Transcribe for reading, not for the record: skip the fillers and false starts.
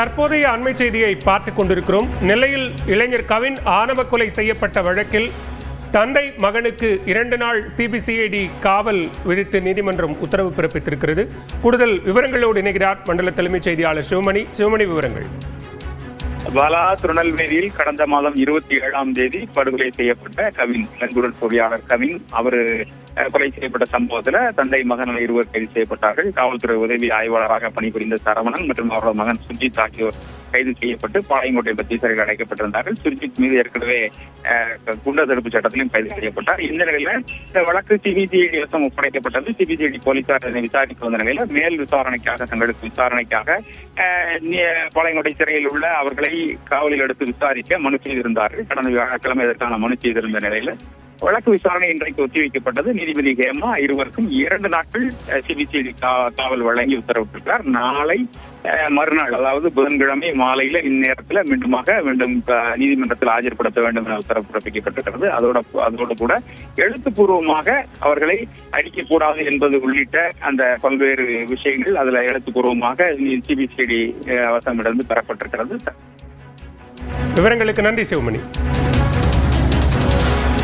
தற்போதைய அண்மை செய்தியை பார்த்துக் கொண்டிருக்கிறோம். நெல்லையில் இளைஞர் கவின் ஆணவ கொலை செய்யப்பட்ட வழக்கில் தந்தை மகனுக்கு 2 நாள் சிபிசிஐடி காவல் விதித்து நீதிமன்றம் உத்தரவு பிறப்பித்திருக்கிறது. கூடுதல் விவரங்களோடு இணைகிறார் மண்டல தலைமைச் செய்தியாளர் சிவமணி. விவரங்கள். பாலா, திருநெல்வேலியில் கடந்த மாதம் 27ஆம் தேதி படுகொலை செய்யப்பட்ட கவின், இளங்குழல் பொறியாளர் கவின், அவர் கொலை செய்யப்பட்ட சம்பவத்தில் தந்தை மகன் இருவர் கைது செய்யப்பட்டார்கள். காவல்துறை உதவி ஆய்வாளராக பணிபுரிந்த சரவணன் மற்றும் அவரது மகன் சுர்ஜித் ஆகியோர் கைது செய்யப்பட்டு பாளையங்கோட்டை பத்தி சிறையில் அடைக்கப்பட்டிருந்தார்கள். சுர்ஜித் மீது ஏற்கனவே குண்டர் தடுப்பு சட்டத்திலும் கைது செய்யப்பட்டார். இந்த நிலையில இந்த வழக்கு சிபிசிஐடி வசம் ஒப்படைக்கப்பட்டது. சிபிசிஐடி போலீசார் இதனை விசாரித்து வந்த நிலையில மேல் விசாரணைக்காக, தங்களுக்கு விசாரணைக்காக பாளையங்கோட்டை சிறையில் உள்ள அவர்களை காவலில் எடுத்து விசாரிக்க மனு செய்திருந்தார்கள். கடந்த வியாழக்கிழமை இதற்கான மனு செய்திருந்த நிலையில வழக்கு விசாரணை இன்றைக்கு ஒத்திவைக்கப்பட்டது. நீதிபதி ஹேமா இருவருக்கும் 2 நாட்கள் சிபிசிஐடி காவல் வழங்கி உத்தரவிட்டிருக்கிறார். நாளை மறுநாள், அதாவது புதன்கிழமை மாலையில இந்நேரத்தில் மீண்டும் நீதிமன்றத்தில் ஆஜர்படுத்த வேண்டும் என உத்தரவு பிறப்பிக்கப்பட்டிருக்கிறது. அதோடு கூட எழுத்துப்பூர்வமாக அவர்களை அடிக்கக்கூடாது என்பது உள்ளிட்ட அந்த பல்வேறு விஷயங்கள் அதுல எழுத்துப்பூர்வமாக சிபிசிஐடி வசமிடந்து பெறப்பட்டிருக்கிறது. விவரங்களுக்கு நன்றி சிவமணி.